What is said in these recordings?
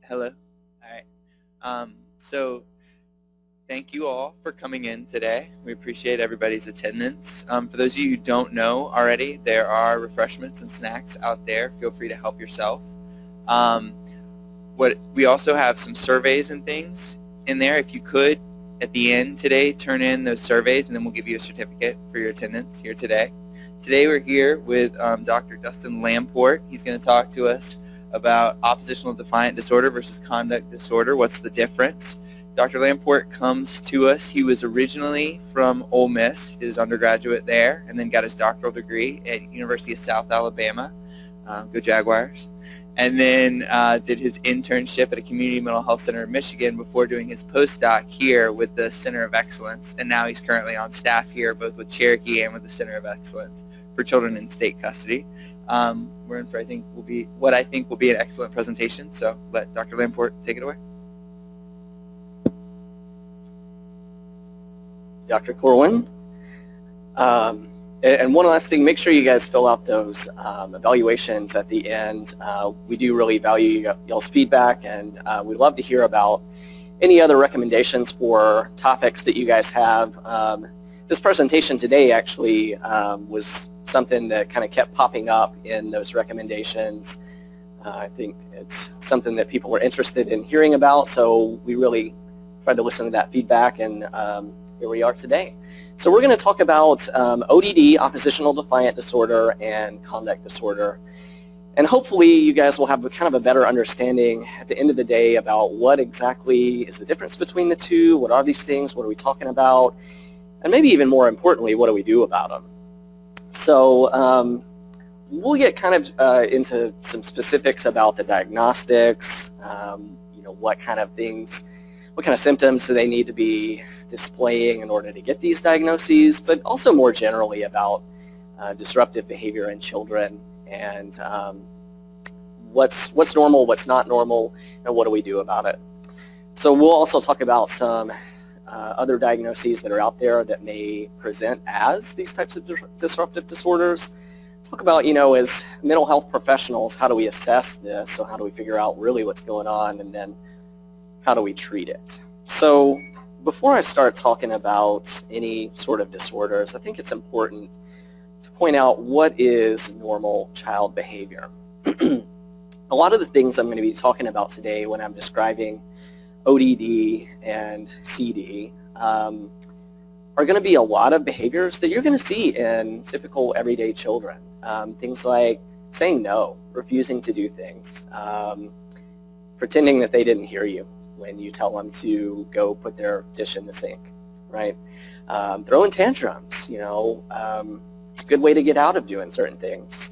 Hello. All right. So thank you all for coming in today. We appreciate everybody's attendance. For those of you who don't know already, there are refreshments and snacks out there. Feel free to help yourself. We also have some surveys and things in there. If you could, at the end today, turn in those surveys, and then we'll give you a certificate for your attendance here today. Today we're here with Dr. Dustin Lamport. He's going to talk to us about oppositional defiant disorder versus conduct disorder. What's the difference? Dr. Lamport comes to us. He was originally from Ole Miss. He did his undergraduate there and then got his doctoral degree at University of South Alabama. Go Jaguars. And then did his internship at a community mental health center in Michigan before doing his postdoc here with the Center of Excellence. And now he's currently on staff here both with Cherokee and with the Center of Excellence for children in state custody. We're in for what I think will be an excellent presentation. So let Dr. Lamport take it away. Dr. Corwin. And one last thing, make sure you guys fill out those evaluations at the end. We do really value y'all's feedback, and we'd love to hear about any other recommendations for topics that you guys have. This presentation today actually was something that kind of kept popping up in those recommendations. I think it's something that people were interested in hearing about, so we really tried to listen to that feedback, and here we are today. So we're going to talk about ODD, oppositional defiant disorder, and conduct disorder. And hopefully you guys will have kind of a better understanding at the end of the day about what exactly is the difference between the two, what are these things, what are we talking about, and maybe even more importantly, what do we do about them? So we'll get kind of into some specifics about the diagnostics, what kind of things, what kind of symptoms do they need to be displaying in order to get these diagnoses, but also more generally about disruptive behavior in children and what's normal, what's not normal, and what do we do about it. So we'll also talk about some other diagnoses that are out there that may present as these types of disruptive disorders. Talk about, as mental health professionals, how do we assess this? So how do we figure out really what's going on, and then how do we treat it? So before I start talking about any sort of disorders, I think it's important to point out what is normal child behavior. A lot of the things I'm going to be talking about today when I'm describing ODD and CD are going to be a lot of behaviors that you're going to see in typical everyday children. Things like saying no, refusing to do things, pretending that they didn't hear you when you tell them to go put their dish in the sink, right? Throwing tantrums, it's a good way to get out of doing certain things.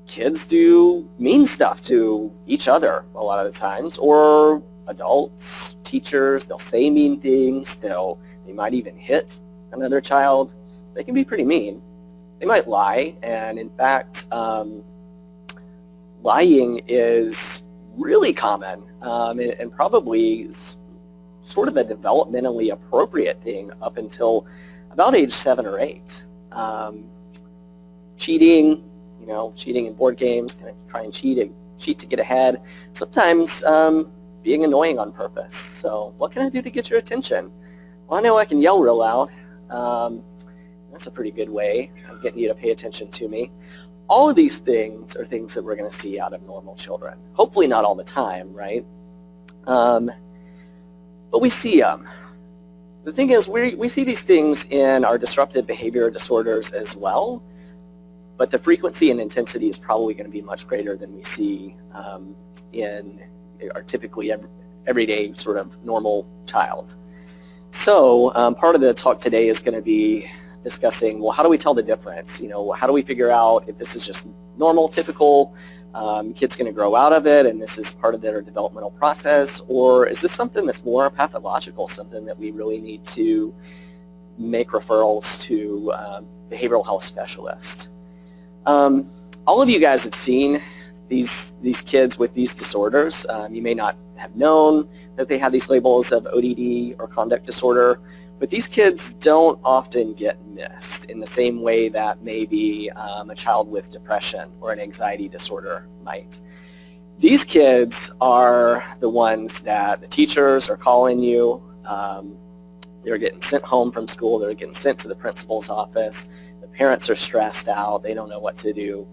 Kids do mean stuff to each other a lot of the times, or adults, teachers, they'll say mean things, they might even hit another child. They can be pretty mean. They might lie, and in fact, lying is really common and probably sort of a developmentally appropriate thing up until about age 7 or 8. Cheating, cheating in board games, kind of try and cheat to get ahead. Sometimes being annoying on purpose. So what can I do to get your attention? Well, I know I can yell real loud. That's a pretty good way of getting you to pay attention to me. All of these things are things that we're going to see out of normal children. Hopefully not all the time, right? But we see them. The thing is, we see these things in our disruptive behavior disorders as well, but the frequency and intensity is probably going to be much greater than we see in our typically everyday sort of normal child. So part of the talk today is going to be discussing, well, how do we tell the difference? How do we figure out if this is just normal, typical, kid's going to grow out of it and this is part of their developmental process, or is this something that's more pathological, something that we really need to make referrals to behavioral health specialists? All of you guys have seen these kids with these disorders. You may not have known that they have these labels of ODD or conduct disorder, but these kids don't often get missed in the same way that maybe a child with depression or an anxiety disorder might. These kids are the ones that the teachers are calling you. They're getting sent home from school. They're getting sent to the principal's office. The parents are stressed out. They don't know what to do.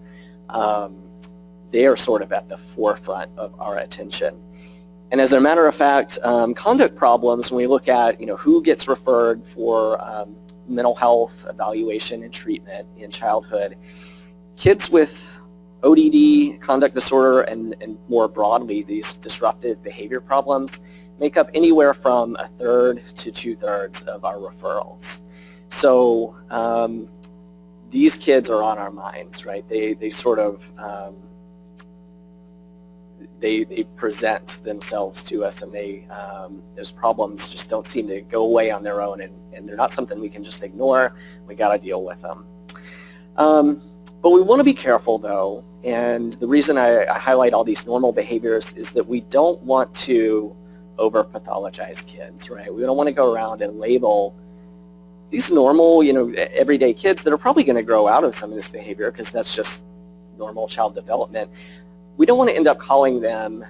They are sort of at the forefront of our attention. And as a matter of fact, conduct problems, when we look at who gets referred for mental health evaluation and treatment in childhood, kids with ODD, conduct disorder, and more broadly these disruptive behavior problems make up anywhere from 1/3 to 2/3 of our referrals. So these kids are on our minds, right? They sort of they present themselves to us, and those problems just don't seem to go away on their own, and they're not something we can just ignore. We got to deal with them. But we want to be careful, though, and the reason I highlight all these normal behaviors is that we don't want to over-pathologize kids, right? We don't want to go around and label these normal, everyday kids that are probably going to grow out of some of this behavior because that's just normal child development. We don't want to end up calling them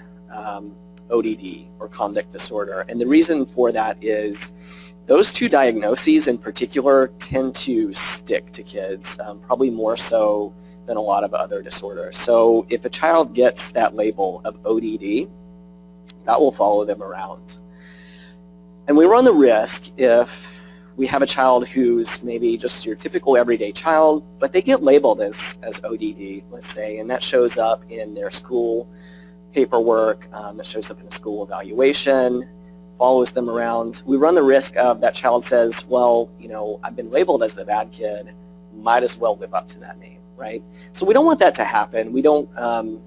ODD or conduct disorder, and the reason for that is those two diagnoses in particular tend to stick to kids, probably more so than a lot of other disorders. So if a child gets that label of ODD, that will follow them around. And we run the risk if we have a child who's maybe just your typical everyday child, but they get labeled as ODD, let's say, and that shows up in their school paperwork, that shows up in a school evaluation, follows them around. We run the risk of that child says, well, I've been labeled as the bad kid, might as well live up to that name, right? So we don't want that to happen. We don't want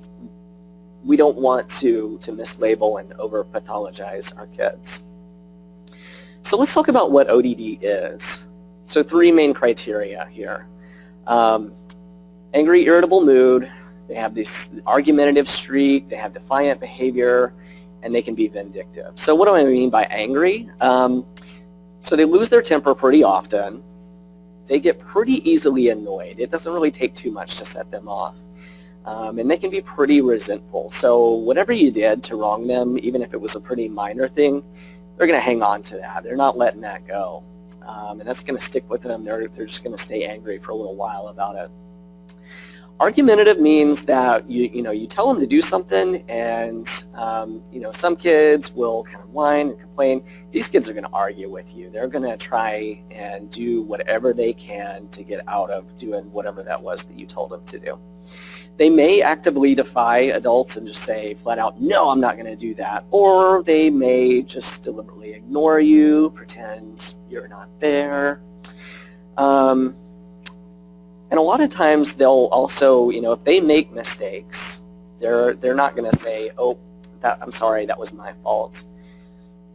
to mislabel and over-pathologize our kids. So let's talk about what ODD is. So 3 main criteria here. Angry, irritable mood, they have this argumentative streak, they have defiant behavior, and they can be vindictive. So what do I mean by angry? So they lose their temper pretty often. They get pretty easily annoyed. It doesn't really take too much to set them off. And they can be pretty resentful. So whatever you did to wrong them, even if it was a pretty minor thing, they're going to hang on to that. They're not letting that go. And that's going to stick with them. They're just going to stay angry for a little while about it. Argumentative means that you tell them to do something, and some kids will kind of whine and complain. These kids are going to argue with you. They're going to try and do whatever they can to get out of doing whatever that was that you told them to do. They may actively defy adults and just say flat out, no, I'm not going to do that. Or they may just deliberately ignore you, pretend you're not there. And a lot of times they'll also, if they make mistakes, they're not going to say, oh, I'm sorry, that was my fault.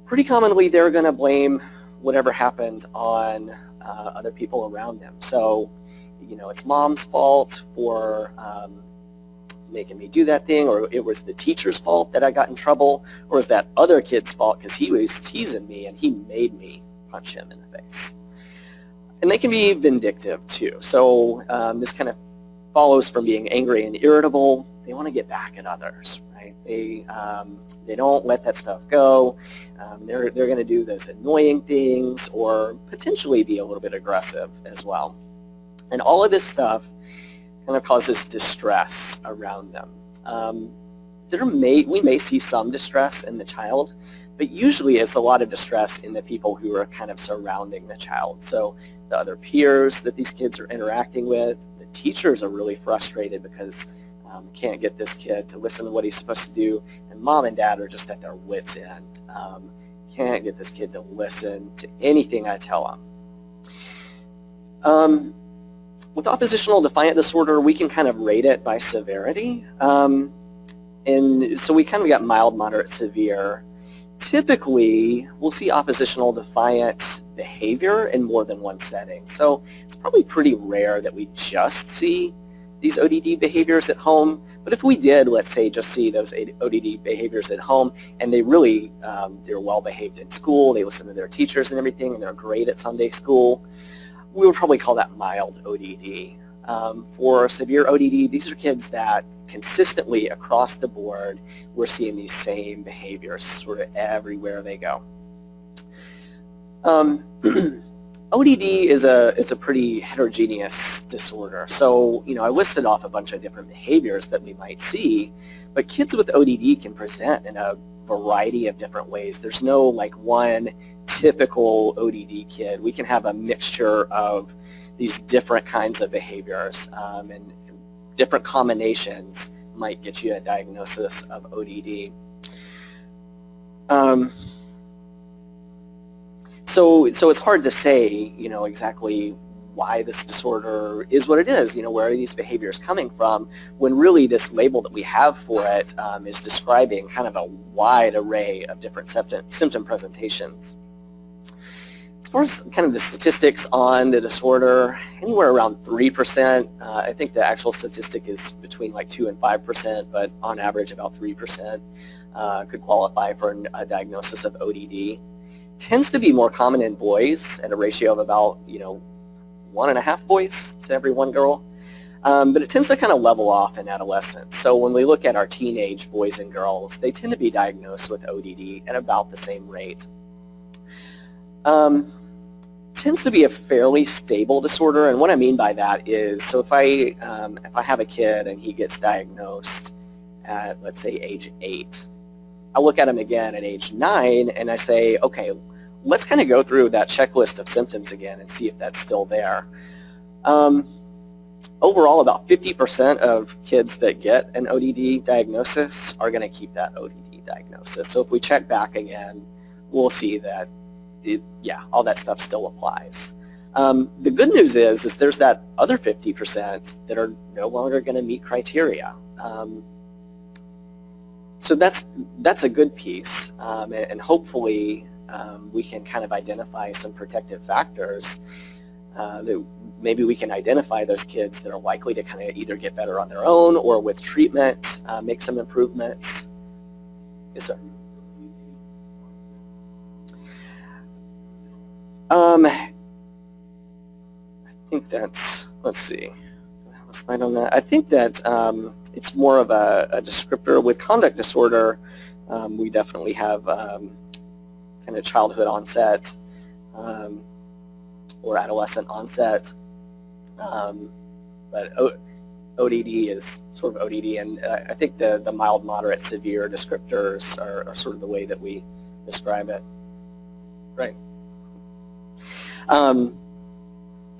Pretty commonly they're going to blame whatever happened on other people around them. So, it's mom's fault for making me do that thing, or it was the teacher's fault that I got in trouble, or it was that other kid's fault because he was teasing me and he made me punch him in the face. And they can be vindictive too. So this kind of follows from being angry and irritable. They want to get back at others, right? They don't let that stuff go. They're going to do those annoying things or potentially be a little bit aggressive as well. And all of this stuff kind of causes distress around them. We may see some distress in the child, but usually it's a lot of distress in the people who are kind of surrounding the child. So the other peers that these kids are interacting with, the teachers are really frustrated because can't get this kid to listen to what he's supposed to do, and mom and dad are just at their wits' end. Can't get this kid to listen to anything I tell him. With oppositional defiant disorder, we can kind of rate it by severity. And so we kind of got mild, moderate, severe. Typically, we'll see oppositional defiant behavior in more than one setting. So it's probably pretty rare that we just see these ODD behaviors at home. But if we did, let's say, just see those ODD behaviors at home, and they really, they're well behaved in school, they listen to their teachers and everything, and they're great at Sunday school, we would probably call that mild ODD. For severe ODD, these are kids that consistently across the board, we're seeing these same behaviors sort of everywhere they go. ODD is a pretty heterogeneous disorder. So, I listed off a bunch of different behaviors that we might see, but kids with ODD can present in a variety of different ways. There's no like one typical ODD kid. We can have a mixture of these different kinds of behaviors, and different combinations might get you a diagnosis of ODD. So it's hard to say, exactly why this disorder is what it is. Where are these behaviors coming from? When really this label that we have for it is describing kind of a wide array of different symptom presentations. As far as kind of the statistics on the disorder, anywhere around 3%. I think the actual statistic is between like 2 and 5%, but on average about 3% could qualify for a diagnosis of ODD. Tends to be more common in boys at a ratio of about 1.5 boys to every 1 girl, but it tends to kind of level off in adolescence. So when we look at our teenage boys and girls, they tend to be diagnosed with ODD at about the same rate. Tends to be a fairly stable disorder, and what I mean by that is, so if I have a kid and he gets diagnosed at, let's say, age 8, I look at him again at age 9 and I say, okay, let's kind of go through that checklist of symptoms again and see if that's still there. Overall, about 50% of kids that get an ODD diagnosis are going to keep that ODD diagnosis. So if we check back again, we'll see that, all that stuff still applies. The good news is there's that other 50% that are no longer going to meet criteria. So that's a good piece, and hopefully we can kind of identify some protective factors that maybe we can identify those kids that are likely to kind of either get better on their own or with treatment, make some improvements. Yes, sir. I think that's, let's see, I have a slide on that. I think that it's more of a descriptor. With conduct disorder, we definitely have kind of childhood onset or adolescent onset, but ODD is sort of ODD, and I think the mild, moderate, severe descriptors are sort of the way that we describe it. Right.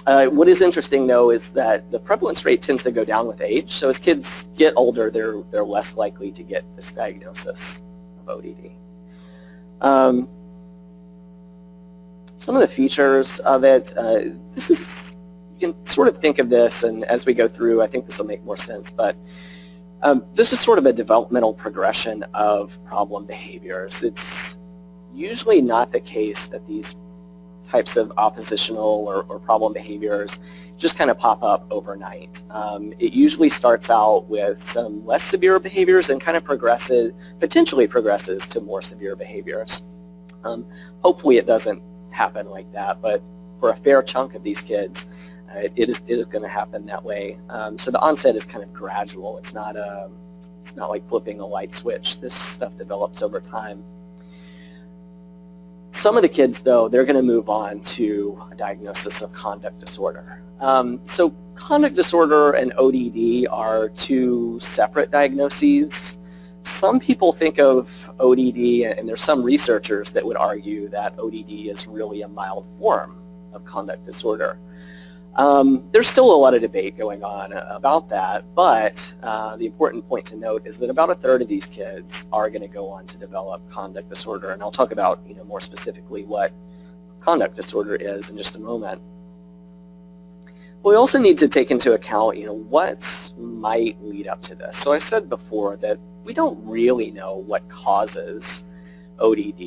What is interesting, though, is that the prevalence rate tends to go down with age. So as kids get older, they're less likely to get this diagnosis of ODD. Some of the features of it, you can sort of think of this, and as we go through, I think this will make more sense, but this is sort of a developmental progression of problem behaviors. It's usually not the case that these types of oppositional or problem behaviors just kind of pop up overnight. It usually starts out with some less severe behaviors and kind of potentially progresses to more severe behaviors. Hopefully it doesn't happen like that, but for a fair chunk of these kids, it is going to happen that way. So the onset is kind of gradual. It's not like flipping a light switch. This stuff develops over time. Some of the kids, though, they're going to move on to a diagnosis of conduct disorder. So conduct disorder and ODD are two separate diagnoses. Some people think of ODD, and there's some researchers that would argue that ODD is really a mild form of conduct disorder. There's still a lot of debate going on about that, but the important point to note is that about a third of these kids are going to go on to develop conduct disorder, and I'll talk about more specifically what conduct disorder is in just a moment. We also need to take into account what might lead up to this. So I said before that we don't really know what causes ODD.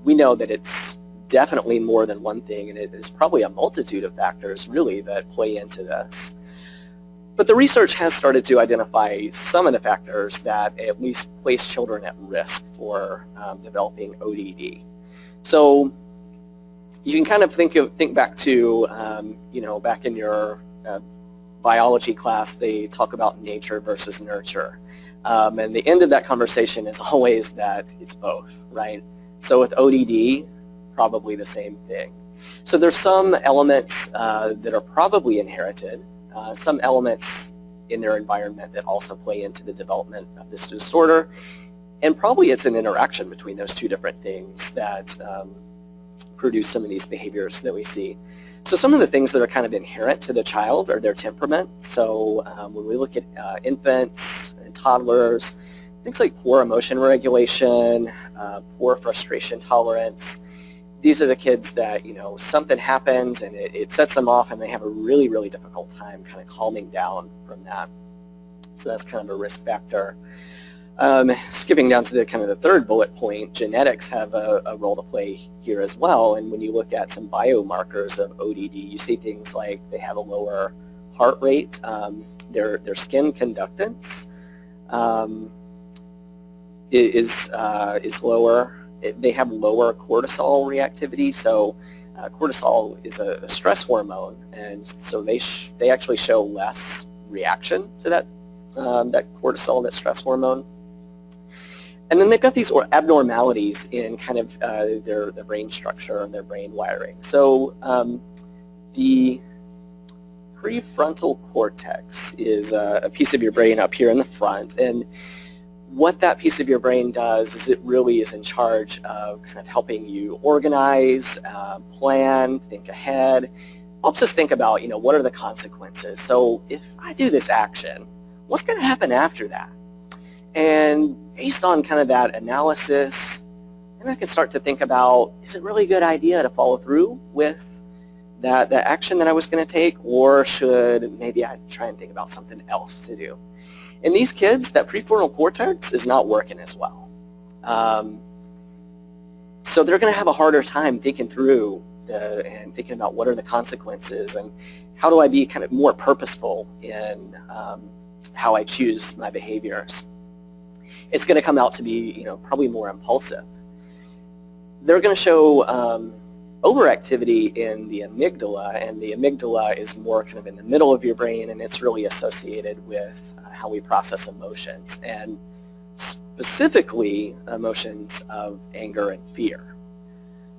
We know that it's definitely more than one thing, and it is probably a multitude of factors really that play into this. But the research has started to identify some of the factors that at least place children at risk for developing ODD. So you can kind of think back to back in your biology class, they talk about nature versus nurture. And the end of that conversation is always that it's both, right? So with ODD, probably the same thing. So there's some elements that are probably inherited, some elements in their environment that also play into the development of this disorder, and probably it's an interaction between those two different things that produce some of these behaviors that we see. So some of the things that are kind of inherent to the child are their temperament. So when we look at infants and toddlers, things like poor emotion regulation, poor frustration tolerance, these are the kids that, something happens and it sets them off and they have a really, really difficult time kind of calming down from that. So that's kind of a risk factor. Skipping down to the kind of the third bullet point, genetics have a role to play here as well. And when you look at some biomarkers of ODD, you see things like they have a lower heart rate, their skin conductance is lower. They have lower cortisol reactivity. So cortisol is a stress hormone, and so they actually show less reaction to that cortisol, that stress hormone. And then they've got these abnormalities in kind of their brain structure and their brain wiring. So the prefrontal cortex is a piece of your brain up here in the front, and what that piece of your brain does is it really is in charge of kind of helping you organize, plan, think ahead, helps us think about, what are the consequences. So if I do this action, what's going to happen after that? And based on kind of that analysis, then I can start to think about, is it really a good idea to follow through with that action that I was going to take, or should maybe I try and think about something else to do? In these kids, that prefrontal cortex is not working as well. So they're going to have a harder time thinking through and thinking about what are the consequences and how do I be kind of more purposeful in how I choose my behaviors. It's going to come out to be, probably more impulsive. They're going to show overactivity in the amygdala, and the amygdala is more kind of in the middle of your brain, and it's really associated with how we process emotions, and specifically emotions of anger and fear.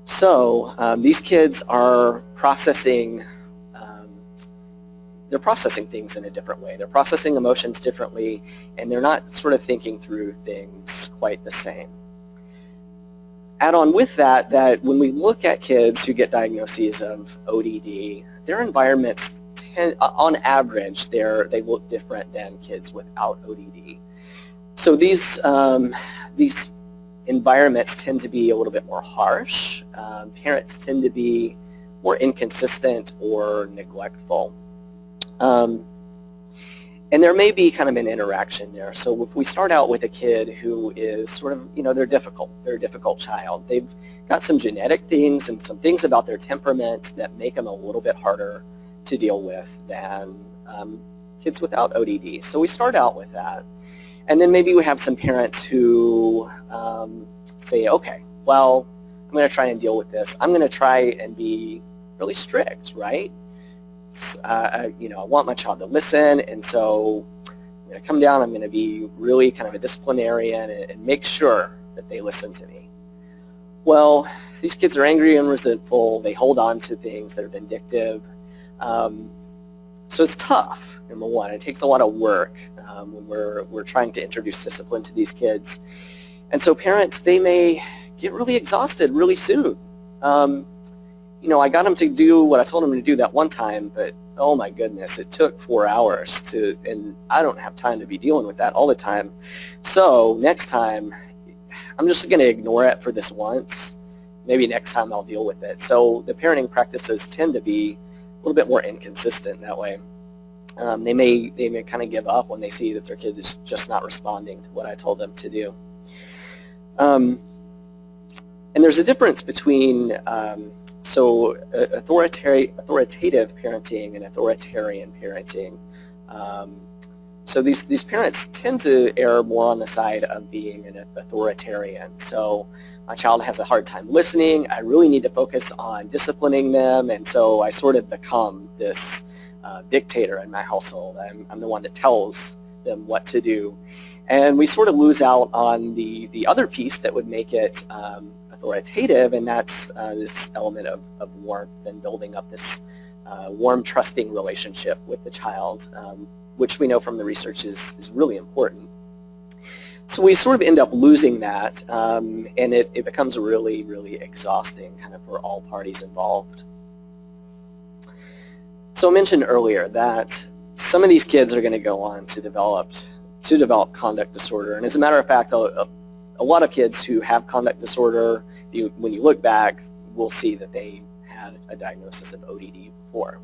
So these kids are processing things in a different way. They're processing emotions differently, and they're not sort of thinking through things quite the same. Add on with that when we look at kids who get diagnoses of ODD, their environments on average, they look different than kids without ODD. So these environments tend to be a little bit more harsh. Parents tend to be more inconsistent or neglectful. And there may be kind of an interaction there. So if we start out with a kid who is sort of, they're a difficult child. They've got some genetic things and some things about their temperament that make them a little bit harder to deal with than kids without ODD. So we start out with that. And then maybe we have some parents who say, okay, well, I'm going to try and deal with this. I'm going to try and be really strict, right? I want my child to listen, and so I'm going to come down, I'm going to be really kind of a disciplinarian and make sure that they listen to me. Well, these kids are angry and resentful. They hold on to things that are vindictive. So it's tough, number one. It takes a lot of work when we're trying to introduce discipline to these kids. And so parents, they may get really exhausted really soon. I got them to do what I told them to do that one time, but oh my goodness, it took 4 hours and I don't have time to be dealing with that all the time. So next time, I'm just going to ignore it for this once. Maybe next time I'll deal with it. So the parenting practices tend to be a little bit more inconsistent that way. They may kind of give up when they see that their kid is just not responding to what I told them to do. And there's a difference between authoritative parenting and authoritarian parenting. So these parents tend to err more on the side of being an authoritarian. So my child has a hard time listening. I really need to focus on disciplining them, and so I sort of become this dictator in my household. I'm the one that tells them what to do. And we sort of lose out on the other piece that would make it authoritative, and that's this element of warmth and building up this warm, trusting relationship with the child, which we know from the research is really important. So we sort of end up losing that, and it becomes really, really exhausting kind of for all parties involved. So I mentioned earlier that some of these kids are going to go on to develop conduct disorder, and as a matter of fact, a lot of kids who have conduct disorder, when you look back, we'll see that they had a diagnosis of ODD before.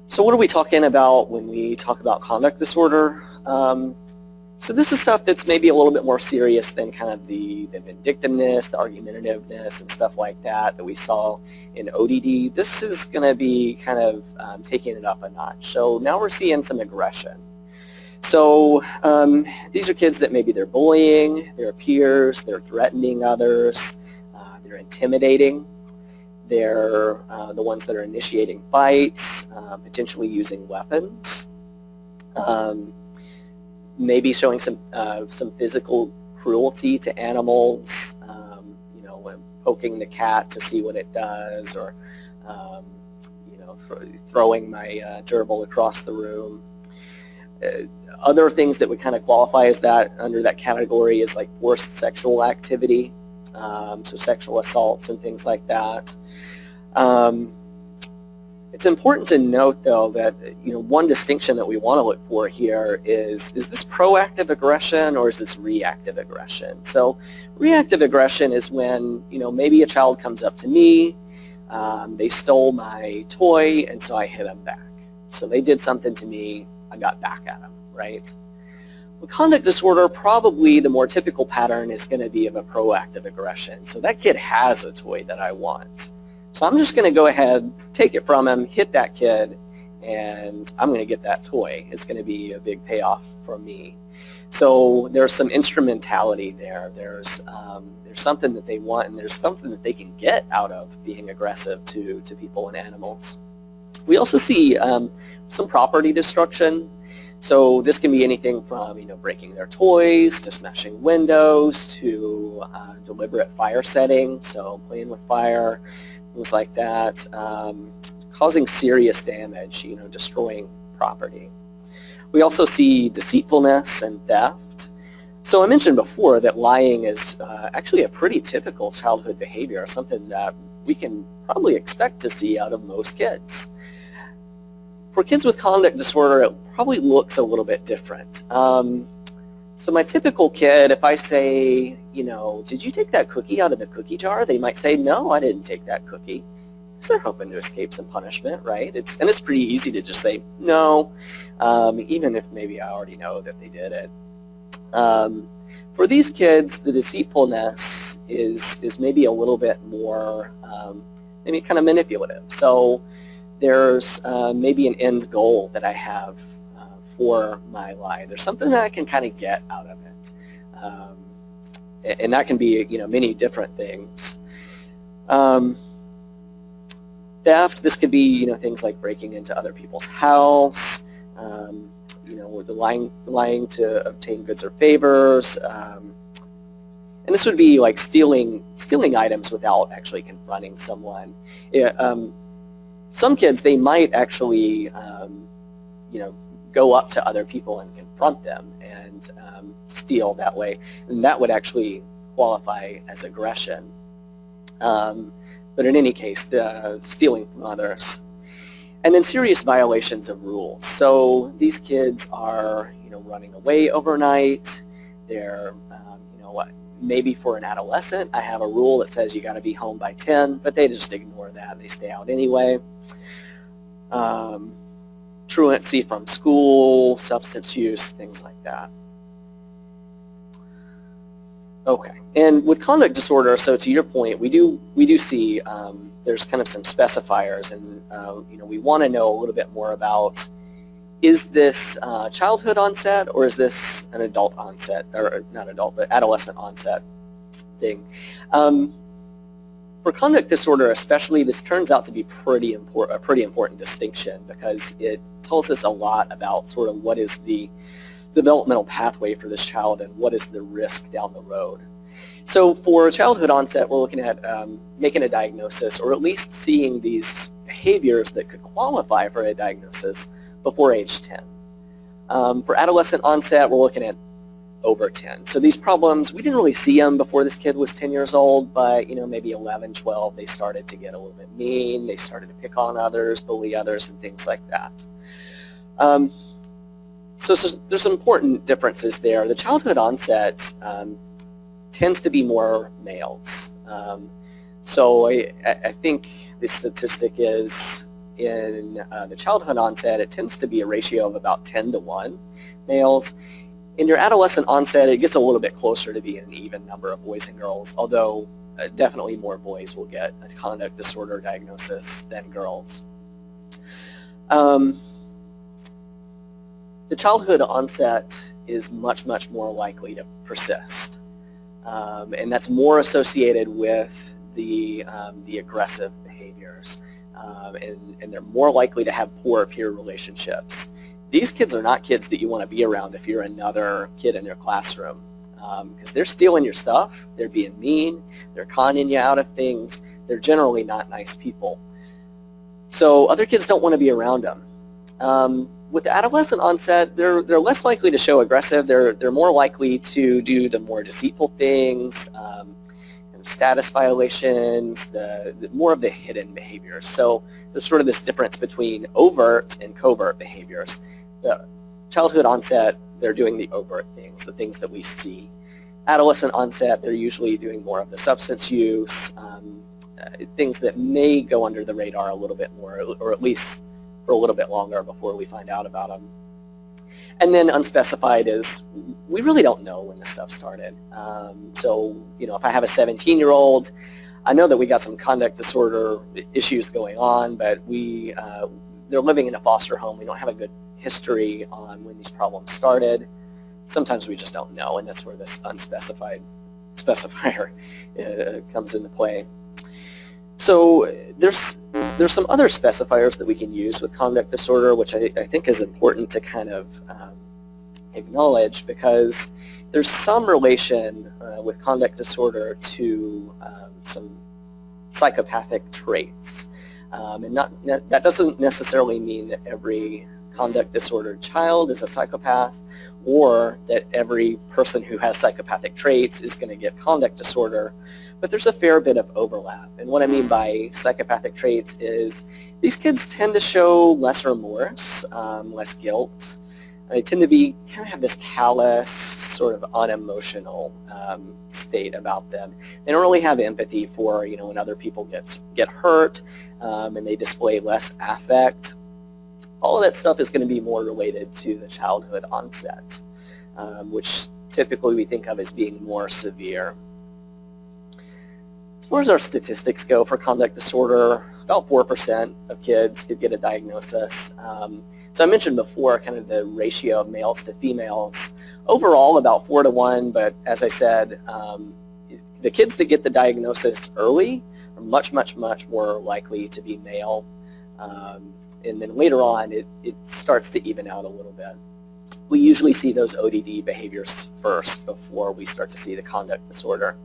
So what are we talking about when we talk about conduct disorder? So this is stuff that's maybe a little bit more serious than kind of the vindictiveness, the argumentativeness, and stuff like that we saw in ODD. This is going to be kind of taking it up a notch. So now we're seeing some aggression. So these are kids that maybe they're bullying their peers, they're threatening others, they're intimidating, they're the ones that are initiating fights, potentially using weapons, maybe showing some physical cruelty to animals, poking the cat to see what it does, or throwing my gerbil across the room. Other things that would kind of qualify as that under that category is like forced sexual activity, so sexual assaults and things like that. It's important to note, though, that one distinction that we want to look for here is this proactive aggression or is this reactive aggression? So reactive aggression is when maybe a child comes up to me, they stole my toy, and so I hit them back. So they did something to me, I got back at them, right? With conduct disorder, probably the more typical pattern is going to be of a proactive aggression. So that kid has a toy that I want. So I'm just going to go ahead, take it from him, hit that kid, and I'm going to get that toy. It's going to be a big payoff for me. So there's some instrumentality there. There's something that they want, and there's something that they can get out of being aggressive to people and animals. We also see some property destruction. So this can be anything from breaking their toys to smashing windows to deliberate fire setting, so playing with fire, things like that, causing serious damage, destroying property. We also see deceitfulness and theft. So I mentioned before that lying is actually a pretty typical childhood behavior, something that we can probably expect to see out of most kids. For kids with conduct disorder, it probably looks a little bit different. So my typical kid, if I say, did you take that cookie out of the cookie jar? They might say, no, I didn't take that cookie. Because they're hoping to escape some punishment, right? It's pretty easy to just say, no, even if maybe I already know that they did it. For these kids, the deceitfulness is maybe a little bit more, maybe kind of manipulative. So there's maybe an end goal that I have for my lie. There's something that I can kind of get out of it. And that can be, many different things. Theft, this could be, things like breaking into other people's house, or the lying to obtain goods or favors. And this would be like stealing items without actually confronting someone. Some kids, they might actually, go up to other people and confront them and steal that way. And that would actually qualify as aggression. But in any case, stealing from others. And then serious violations of rules. So these kids are, running away overnight. They're, maybe for an adolescent, I have a rule that says you got to be home by 10, but they just ignore that. They stay out anyway. Truancy from school, substance use, things like that. Okay, and with conduct disorder, so to your point, we do see there's kind of some specifiers, and we want to know a little bit more about, is this childhood onset or is this an adult onset, or not adult, but adolescent onset thing? For conduct disorder especially, this turns out to be a pretty important distinction because it tells us a lot about sort of what is the developmental pathway for this child and what is the risk down the road. So for childhood onset, we're looking at making a diagnosis or at least seeing these behaviors that could qualify for a diagnosis before age 10. For adolescent onset, we're looking at over 10. So these problems, we didn't really see them before this kid was 10 years old, but maybe 11, 12, they started to get a little bit mean, they started to pick on others, bully others, and things like that. So there's some important differences there. The childhood onset tends to be more males. So I think the statistic is in the childhood onset, it tends to be a ratio of about 10 to 1 males. In your adolescent onset, it gets a little bit closer to being an even number of boys and girls, although definitely more boys will get a conduct disorder diagnosis than girls. The childhood onset is much, much more likely to persist, and that's more associated with the aggressive behaviors, and they're more likely to have poor peer relationships. These kids are not kids that you want to be around if you're another kid in your classroom, because they're stealing your stuff, they're being mean, they're conning you out of things, they're generally not nice people. So other kids don't want to be around them. With the adolescent onset, they're less likely to show aggressive, they're more likely to do the more deceitful things, status violations, the more of the hidden behaviors. So there's sort of this difference between overt and covert behaviors. The childhood onset, they're doing the overt things, the things that we see. Adolescent onset, they're usually doing more of the substance use, things that may go under the radar a little bit more, or at least for a little bit longer before we find out about them. And then unspecified is, we really don't know when this stuff started. So, if I have a 17-year-old, I know that we got some conduct disorder issues going on, but they're living in a foster home. We don't have a good history on when these problems started. Sometimes we just don't know, and that's where this unspecified specifier comes into play. So there's some other specifiers that we can use with conduct disorder, which I think is important to kind of acknowledge, because there's some relation with conduct disorder to some psychopathic traits. And that doesn't necessarily mean that every conduct disordered child is a psychopath, or that every person who has psychopathic traits is going to get conduct disorder, but there's a fair bit of overlap. And what I mean by psychopathic traits is these kids tend to show less remorse, less guilt. They tend to kind of have this callous, sort of unemotional state about them. They don't really have empathy for, when other people get hurt, and they display less affect. All of that stuff is going to be more related to the childhood onset, which typically we think of as being more severe. As far as our statistics go for conduct disorder, about 4% of kids could get a diagnosis. So I mentioned before kind of the ratio of males to females. Overall, about 4 to 1, but as I said, the kids that get the diagnosis early are much, much, much more likely to be male. And then later on, it starts to even out a little bit. We usually see those ODD behaviors first before we start to see the conduct disorder.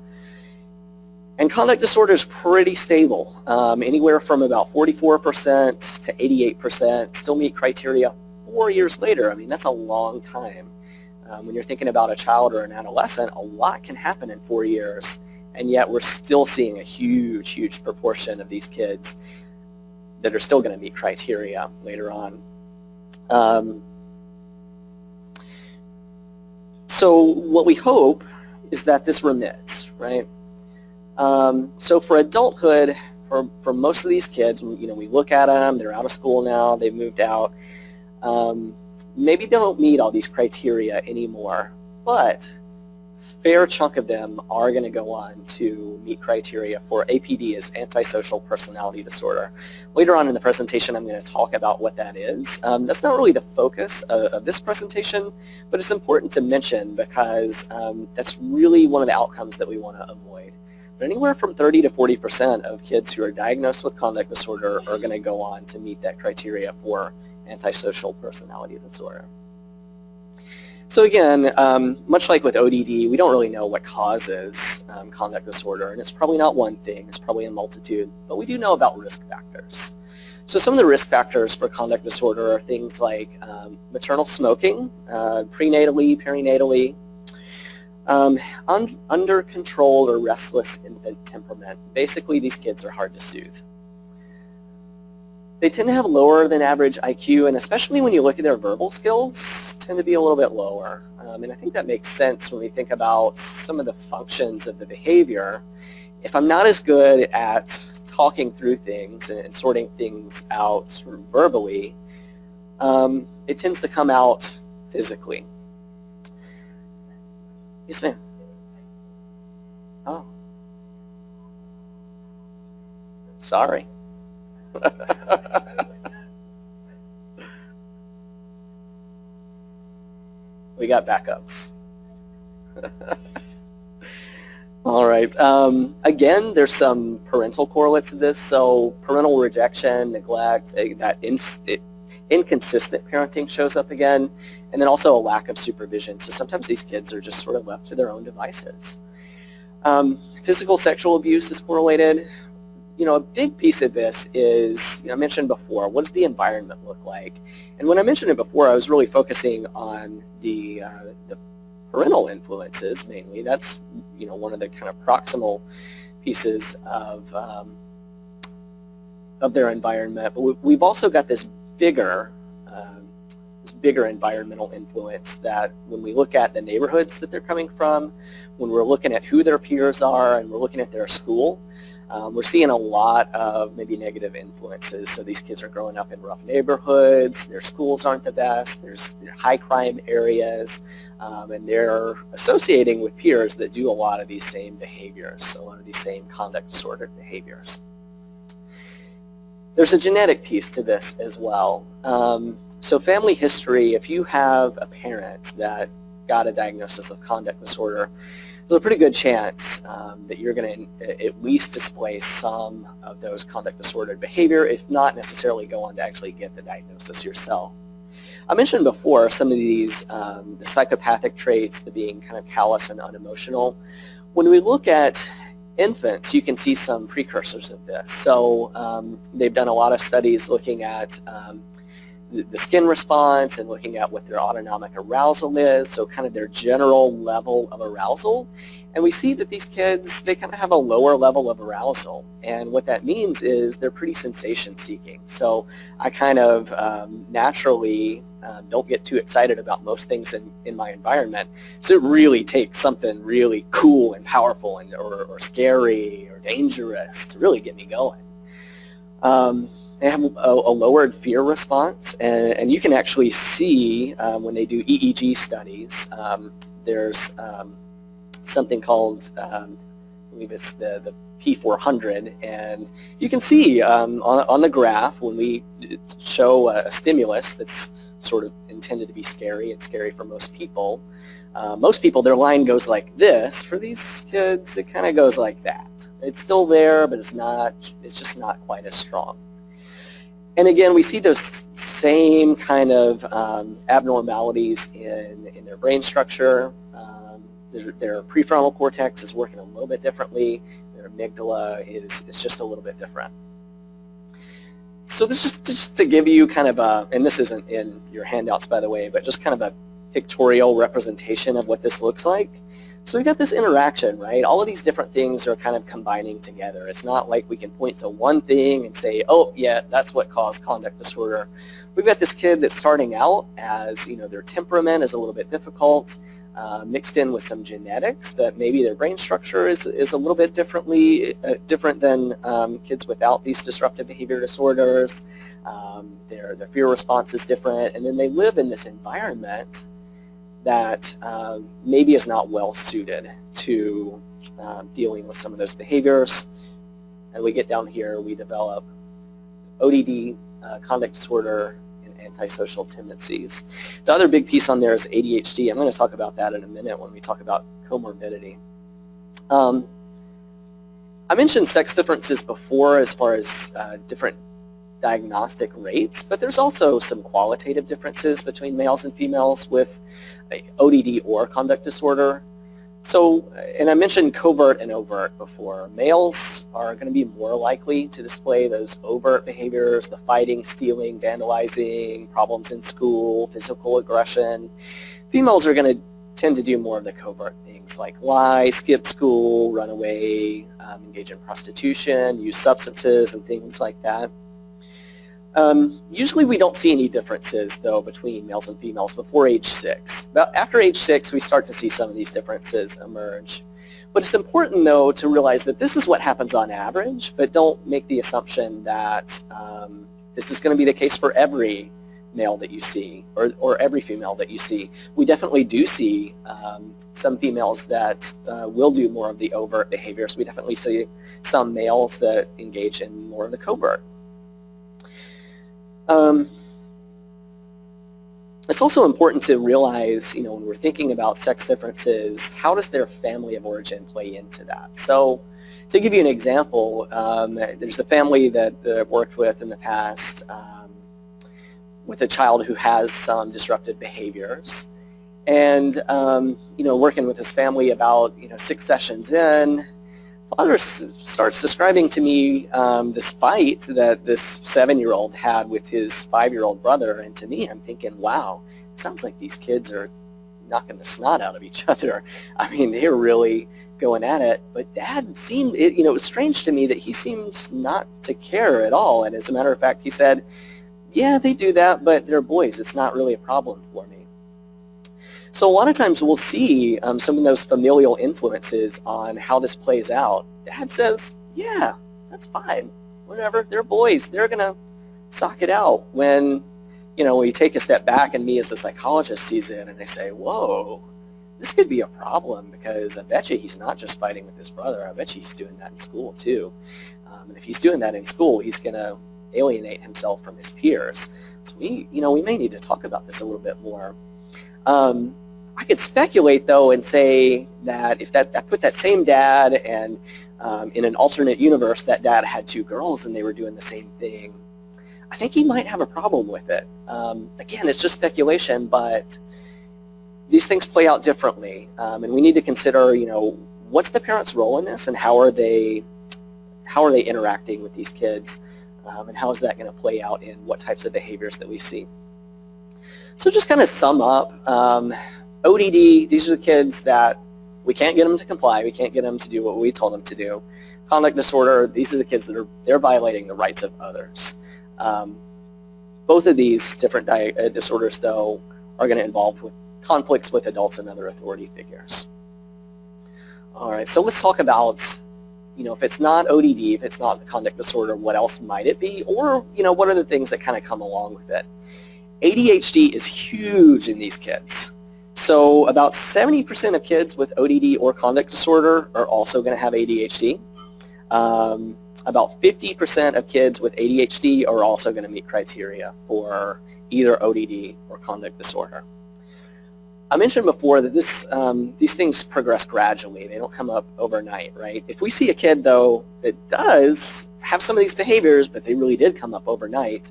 And conduct disorder is pretty stable, anywhere from about 44% to 88% still meet criteria 4 years later. I mean, that's a long time. When you're thinking about a child or an adolescent, a lot can happen in 4 years, and yet we're still seeing a huge, huge proportion of these kids that are still going to meet criteria later on. So what we hope is that this remits, right? So for adulthood, for most of these kids, we look at them, they're out of school now, they've moved out. Maybe they don't meet all these criteria anymore, but a fair chunk of them are going to go on to meet criteria for APD, as Antisocial Personality Disorder. Later on in the presentation, I'm going to talk about what that is. That's not really the focus of this presentation, but it's important to mention because that's really one of the outcomes that we want to avoid. but anywhere from 30 to 40% of kids who are diagnosed with conduct disorder are going to go on to meet that criteria for antisocial personality disorder. So again, much like with ODD, we don't really know what causes conduct disorder, and it's probably not one thing, it's probably a multitude, but we do know about risk factors. So some of the risk factors for conduct disorder are things like maternal smoking, prenatally, perinatally, under-controlled or restless infant temperament. Basically, these kids are hard to soothe. They tend to have lower than average IQ, and especially when you look at their verbal skills, tend to be a little bit lower. And I think that makes sense when we think about some of the functions of the behavior. If I'm not as good at talking through things and sorting things out sort of verbally, it tends to come out physically. Yes, ma'am. Oh. Sorry. We got backups. All right. Again, there's some parental correlates to this. So parental rejection, neglect, that inconsistent parenting shows up again, and then also a lack of supervision. So sometimes these kids are just sort of left to their own devices. Physical sexual abuse is correlated. You know, a big piece of this is, I mentioned before, what does the environment look like? And when I mentioned it before, I was really focusing on the parental influences mainly. That's, you know, one of the kind of proximal pieces of their environment. But we've also got this bigger environmental influence that when we look at the neighborhoods that they're coming from, when we're looking at who their peers are and we're looking at their school, we're seeing a lot of maybe negative influences. So these kids are growing up in rough neighborhoods, their schools aren't the best, there's high crime areas, and they're associating with peers that do a lot of these same behaviors, a lot of these same conduct disorder behaviors. There's a genetic piece to this as well. So family history, if you have a parent that got a diagnosis of conduct disorder, there's a pretty good chance that you're going to at least display some of those conduct disordered behavior, if not necessarily go on to actually get the diagnosis yourself. I mentioned before some of these the psychopathic traits, the being kind of callous and unemotional. When we look at infants, you can see some precursors of this. So they've done a lot of studies looking at the skin response and looking at what their autonomic arousal is, so kind of their general level of arousal. And we see that these kids, they kind of have a lower level of arousal. And what that means is they're pretty sensation-seeking. So I kind of naturally don't get too excited about most things in my environment. So it really takes something really cool and powerful and or scary or dangerous to really get me going. They have a lowered fear response, and you can actually see when they do EEG studies, there's something called, I believe it's the P400, and you can see on the graph when we show a stimulus that's sort of intended to be scary, it's scary for most people, their line goes like this. For these kids, it kind of goes like that. It's still there, but it's just not quite as strong. And again, we see those same kind of abnormalities in their brain structure. Their prefrontal cortex is working a little bit differently. Their amygdala is just a little bit different. So this is just to give you kind of a, and this isn't in your handouts, by the way, but just kind of a pictorial representation of what this looks like. So we got this interaction, right? All of these different things are kind of combining together. It's not like we can point to one thing and say, oh, yeah, that's what caused conduct disorder. We've got this kid that's starting out as, you know, their temperament is a little bit difficult, mixed in with some genetics that maybe their brain structure is a little bit different than kids without these disruptive behavior disorders. Their fear response is different, and then they live in this environment that maybe is not well suited to dealing with some of those behaviors. And we get down here, we develop ODD, conduct disorder, and antisocial tendencies. The other big piece on there is ADHD. I'm going to talk about that in a minute when we talk about comorbidity. I mentioned sex differences before as far as different diagnostic rates, but there's also some qualitative differences between males and females with ODD or conduct disorder. So, and I mentioned covert and overt before. Males are going to be more likely to display those overt behaviors, the fighting, stealing, vandalizing, problems in school, physical aggression. Females are going to tend to do more of the covert things like lie, skip school, run away, engage in prostitution, use substances, and things like that. Usually we don't see any differences, though, between males and females before age 6. About after age 6, we start to see some of these differences emerge. But it's important, though, to realize that this is what happens on average, but don't make the assumption that this is going to be the case for every male that you see or every female that you see. We definitely do see some females that will do more of the overt behaviors. We definitely see some males that engage in more of the covert. It's also important to realize, when we're thinking about sex differences, how does their family of origin play into that? So to give you an example, there's a family that I've worked with in the past with a child who has some disruptive behaviors. And, working with this family about, 6 sessions in, father starts describing to me this fight that this 7-year-old had with his 5-year-old brother, and to me, I'm thinking, wow, it sounds like these kids are knocking the snot out of each other. I mean, they're really going at it, but Dad seemed, it was strange to me that he seems not to care at all, and as a matter of fact, he said, yeah, they do that, but they're boys. It's not really a problem for me. So a lot of times we'll see some of those familial influences on how this plays out. Dad says, yeah, that's fine. Whatever, they're boys. They're going to sock it out. When, we take a step back and me as the psychologist sees it and I say, whoa, this could be a problem because I bet you he's not just fighting with his brother. I bet you he's doing that in school too. And if he's doing that in school, he's going to alienate himself from his peers. So we may need to talk about this a little bit more. I could speculate, though, and say that if I put that same dad and in an alternate universe, that dad had 2 girls and they were doing the same thing, I think he might have a problem with it. Again, it's just speculation, but these things play out differently, and we need to consider, what's the parent's role in this, and how are they interacting with these kids, and how is that going to play out in what types of behaviors that we see. So just kind of sum up, ODD, these are the kids that we can't get them to comply, we can't get them to do what we told them to do. Conduct disorder, these are the kids that they're violating the rights of others. Both of these different disorders, though, are going to involve with conflicts with adults and other authority figures. All right, so let's talk about, if it's not ODD, if it's not conduct disorder, what else might it be? Or, what are the things that kind of come along with it? ADHD is huge in these kids. So about 70% of kids with ODD or conduct disorder are also going to have ADHD. About 50% of kids with ADHD are also going to meet criteria for either ODD or conduct disorder. I mentioned before that these things progress gradually. They don't come up overnight, right? If we see a kid, though, that does have some of these behaviors, but they really did come up overnight,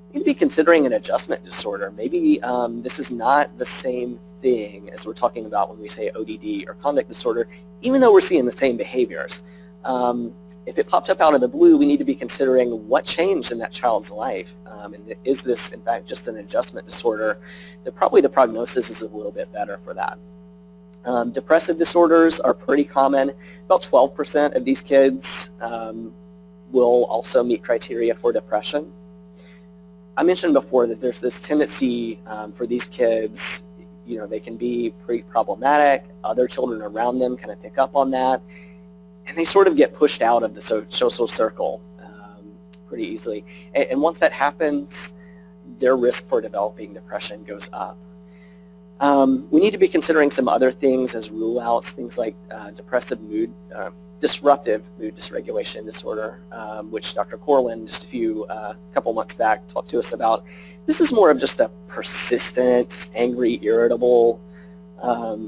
we need to be considering an adjustment disorder. Maybe this is not the same thing as we're talking about when we say ODD or conduct disorder, even though we're seeing the same behaviors. If it popped up out of the blue, we need to be considering what changed in that child's life. And is this, in fact, just an adjustment disorder? Probably the prognosis is a little bit better for that. Depressive disorders are pretty common. About 12% of these kids will also meet criteria for depression. I mentioned before that there's this tendency for these kids, they can be pretty problematic. Other children around them kind of pick up on that, and they sort of get pushed out of the social circle pretty easily. And once that happens, their risk for developing depression goes up. We need to be considering some other things as rule-outs, things like disruptive mood dysregulation disorder, which Dr. Corwin just a couple months back talked to us about. This is more of just a persistent, angry, irritable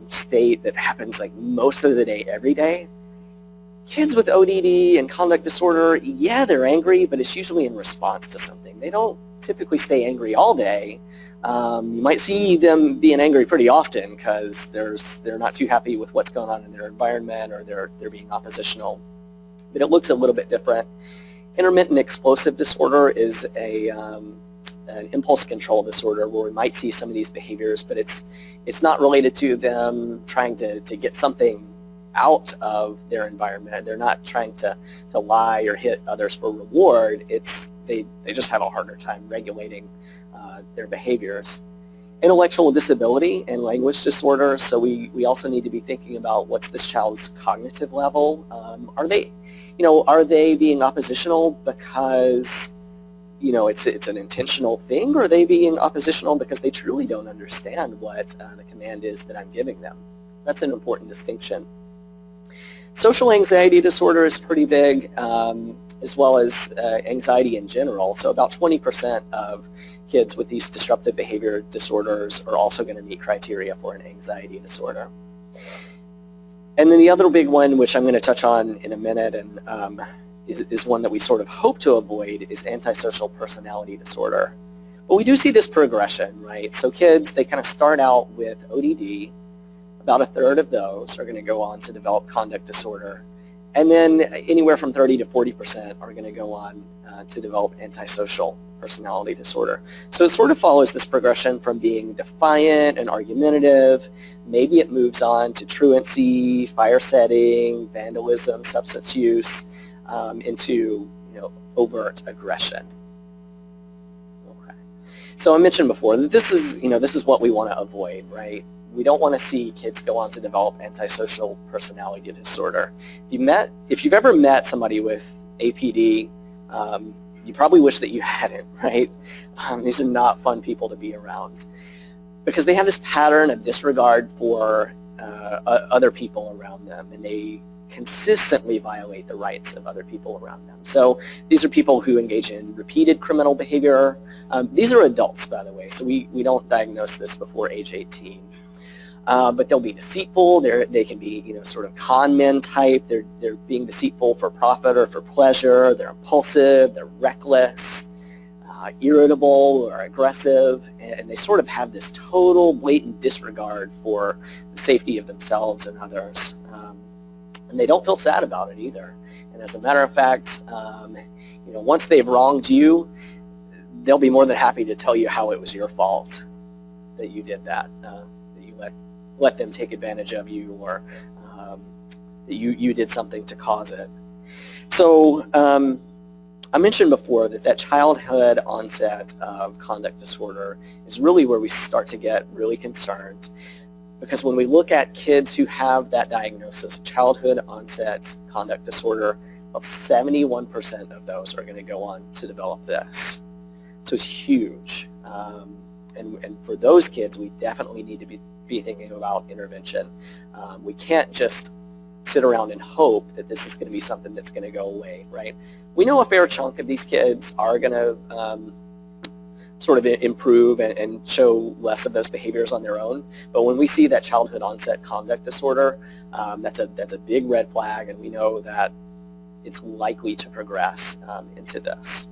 state that happens like most of the day, every day. Kids with ODD and conduct disorder, yeah, they're angry, but it's usually in response to something. They don't typically stay angry all day. You might see them being angry pretty often because they're not too happy with what's going on in their environment, or they're being oppositional. But it looks a little bit different. Intermittent explosive disorder is an impulse control disorder where we might see some of these behaviors, but it's not related to them trying to get something out of their environment. They're not trying to lie or hit others for reward. They just have a harder time regulating their behaviors. Intellectual disability and language disorder, so we also need to be thinking about what's this child's cognitive level. Are they being oppositional because it's an intentional thing, or are they being oppositional because they truly don't understand what the command is that I'm giving them? That's an important distinction. Social anxiety disorder is pretty big, as well as anxiety in general. So about 20% of kids with these disruptive behavior disorders are also going to meet criteria for an anxiety disorder. And then the other big one, which I'm going to touch on in a minute, and is one that we sort of hope to avoid, is antisocial personality disorder. But we do see this progression, right? So kids, they kind of start out with ODD. About a third of those are going to go on to develop conduct disorder. And then anywhere from 30 to 40% are going to go on to develop antisocial personality disorder. So it sort of follows this progression from being defiant and argumentative. Maybe it moves on to truancy, fire setting, vandalism, substance use, into overt aggression. Okay. So I mentioned before that this is what we want to avoid, right? We don't want to see kids go on to develop antisocial personality disorder. If you've ever met somebody with APD, you probably wish that you hadn't, right? These are not fun people to be around because they have this pattern of disregard for other people around them, and they consistently violate the rights of other people around them. So these are people who engage in repeated criminal behavior. These are adults, by the way, so we don't diagnose this before age 18. But they'll be deceitful. They can be, sort of con men type. They're being deceitful for profit or for pleasure. They're impulsive. They're reckless, irritable or aggressive, and they sort of have this total blatant disregard for the safety of themselves and others. And they don't feel sad about it either. And as a matter of fact, once they've wronged you, they'll be more than happy to tell you how it was your fault that you did that. That you let them take advantage of you, or that you did something to cause it. So I mentioned before that childhood onset of conduct disorder is really where we start to get really concerned, because when we look at kids who have that diagnosis of childhood onset conduct disorder, about 71% of those are going to go on to develop this. So it's huge. And for those kids, we definitely need to be thinking about intervention. We can't just sit around and hope that this is going to be something that's going to go away, right? We know a fair chunk of these kids are going to sort of improve and show less of those behaviors on their own. But when we see that childhood onset conduct disorder, that's a big red flag, and we know that it's likely to progress into this.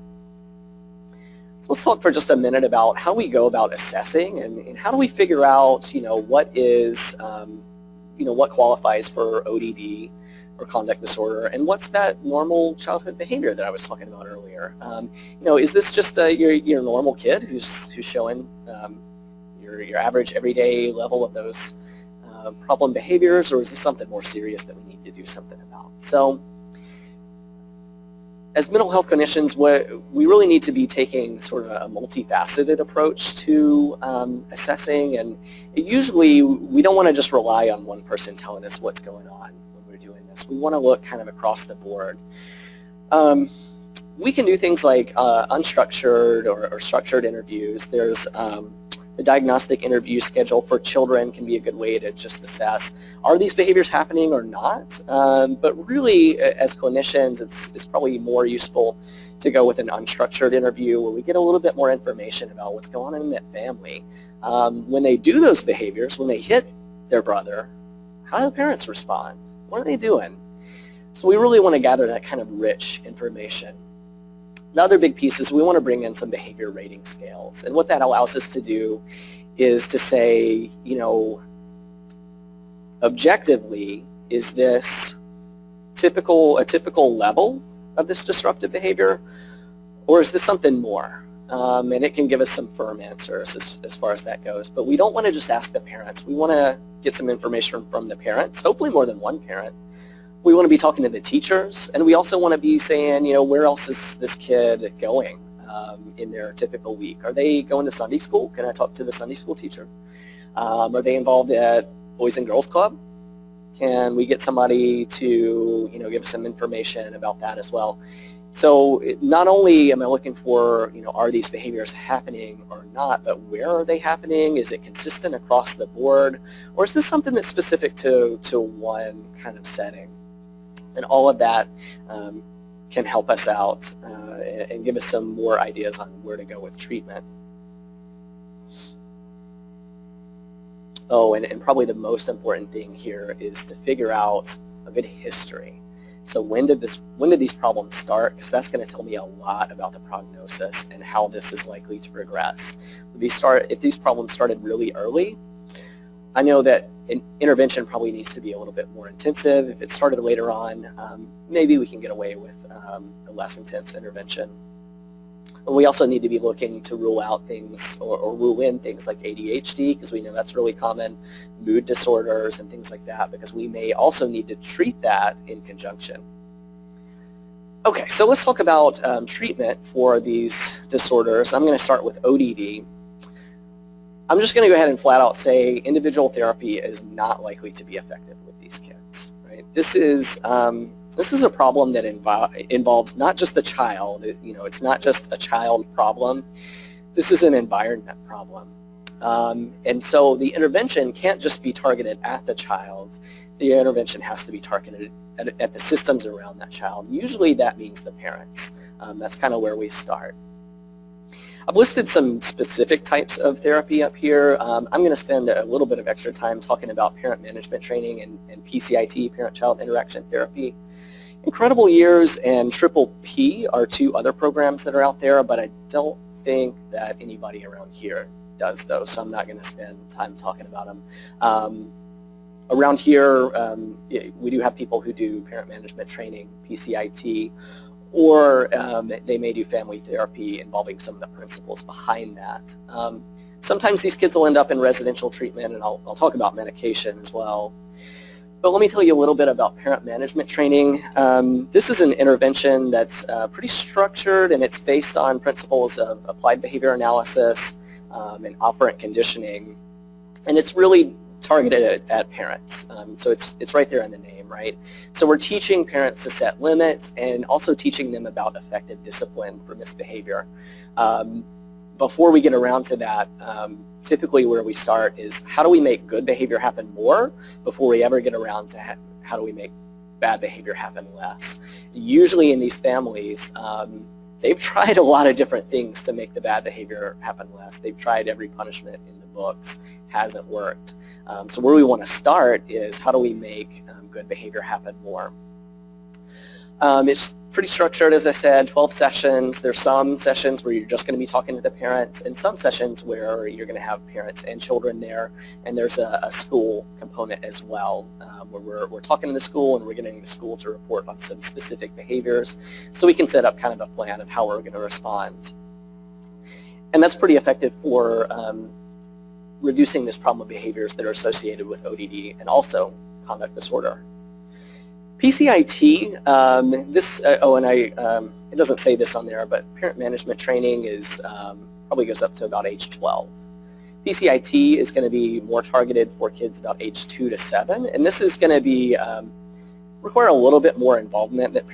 So let's talk for just a minute about how we go about assessing and how do we figure out, what is, what qualifies for ODD or conduct disorder, and what's that normal childhood behavior that I was talking about earlier. Is this just your normal kid who's showing your average everyday level of those problem behaviors, or is this something more serious that we need to do something about? So as mental health clinicians, we really need to be taking sort of a multifaceted approach to assessing, and usually we don't want to just rely on one person telling us what's going on when we're doing this. We want to look kind of across the board. We can do things like unstructured or structured interviews. There's the diagnostic interview schedule for children can be a good way to just assess, are these behaviors happening or not? But really, as clinicians, it's probably more useful to go with an unstructured interview where we get a little bit more information about what's going on in that family. When they do those behaviors, when they hit their brother, how do the parents respond? What are they doing? So we really want to gather that kind of rich information. The other big piece is we want to bring in some behavior rating scales. And what that allows us to do is to say, objectively, is this a typical level of this disruptive behavior, or is this something more? And it can give us some firm answers as far as that goes. But we don't want to just ask the parents. We want to get some information from the parents, hopefully more than one parent. We want to be talking to the teachers, and we also want to be saying, where else is this kid going in their typical week? Are they going to Sunday school? Can I talk to the Sunday school teacher? Are they involved at Boys and Girls Club? Can we get somebody to, give us some information about that as well? So not only am I looking for, are these behaviors happening or not, but where are they happening? Is it consistent across the board? Or is this something that's specific to one kind of setting? And all of that can help us out and give us some more ideas on where to go with treatment. Oh, and probably the most important thing here is to figure out a good history. So when did these problems start? Because that's going to tell me a lot about the prognosis and how this is likely to progress. If these problems started really early, I know that an intervention probably needs to be a little bit more intensive. If it started later on, maybe we can get away with a less intense intervention. And we also need to be looking to rule out things or rule in things like ADHD, because we know that's really common, mood disorders and things like that, because we may also need to treat that in conjunction. Okay, so let's talk about treatment for these disorders. I'm going to start with ODD. I'm just going to go ahead and flat out say individual therapy is not likely to be effective with these kids. Right? This is a problem that involves not just the child. It's not just a child problem. This is an environment problem. And so the intervention can't just be targeted at the child. The intervention has to be targeted at the systems around that child. Usually that means the parents. That's kind of where we start. I've listed some specific types of therapy up here. I'm going to spend a little bit of extra time talking about parent management training and PCIT, parent-child interaction therapy. Incredible Years and Triple P are two other programs that are out there, but I don't think that anybody around here does those, so I'm not going to spend time talking about them. Around here, we do have people who do parent management training, PCIT, or they may do family therapy involving some of the principles behind that. Sometimes these kids will end up in residential treatment, and I'll talk about medication as well. But let me tell you a little bit about parent management training. This is an intervention that's pretty structured, and it's based on principles of applied behavior analysis and operant conditioning. And it's really targeted at parents. So it's right there in the name, right? So we're teaching parents to set limits and also teaching them about effective discipline for misbehavior. Before we get around to that, typically where we start is how do we make good behavior happen more before we ever get around to how do we make bad behavior happen less. Usually in these families, they've tried a lot of different things to make the bad behavior happen less. They've tried every punishment in the books, hasn't worked. So where we want to start is how do we make good behavior happen more. It's pretty structured, as I said, 12 sessions. There's some sessions where you're just going to be talking to the parents, and some sessions where you're going to have parents and children there, and there's a school component as well, where we're talking to the school and we're getting the school to report on some specific behaviors, so we can set up kind of a plan of how we're going to respond. And that's pretty effective for reducing this problem of behaviors that are associated with ODD and also conduct disorder. PCIT, it doesn't say this on there, but parent management training is probably goes up to about age 12. PCIT is going to be more targeted for kids about age 2 to 7, and this is going to be require a little bit more involvement than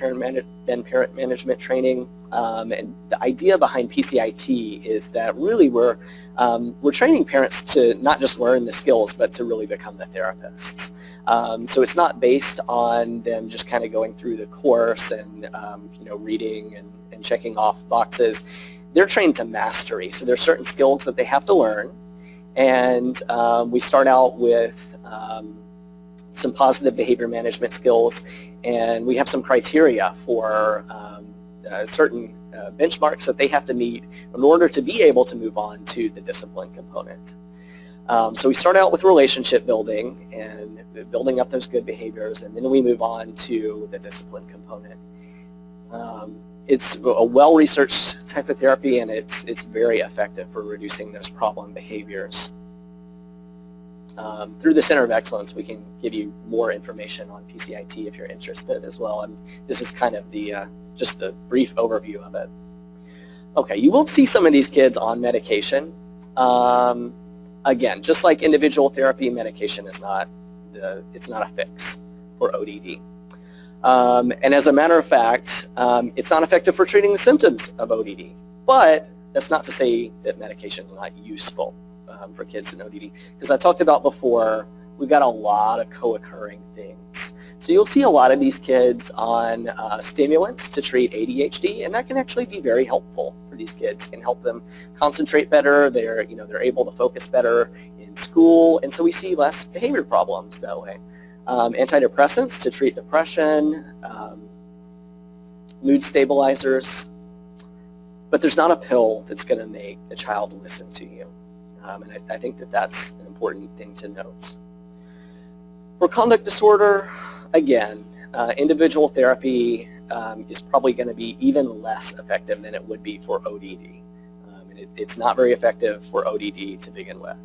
parent management training. And the idea behind PCIT is that really we're training parents to not just learn the skills, but to really become the therapists. So it's not based on them just kind of going through the course and reading and checking off boxes. They're trained to mastery. So there's certain skills that they have to learn, and we start out with some positive behavior management skills, and we have some criteria for certain benchmarks that they have to meet in order to be able to move on to the discipline component. So we start out with relationship building and building up those good behaviors, and then we move on to the discipline component. It's a well-researched type of therapy, and it's very effective for reducing those problem behaviors. Through the Center of Excellence, we can give you more information on PCIT if you're interested as well. And this is kind of the just the brief overview of it. Okay, you will see some of these kids on medication. Again, just like individual therapy, medication is not it's not a fix for ODD. And as a matter of fact, it's not effective for treating the symptoms of ODD. But that's not to say that medication is not useful for kids in ODD. Because I talked about before, we've got a lot of co-occurring things. So you'll see a lot of these kids on stimulants to treat ADHD, and that can actually be very helpful for these kids. It can help them concentrate better. They're able to focus better in school, and so we see less behavior problems that way. Antidepressants to treat depression, mood stabilizers, but there's not a pill that's going to make the child listen to you. And I think that that's an important thing to note. For conduct disorder, again, individual therapy is probably going to be even less effective than it would be for ODD. And it's not very effective for ODD to begin with.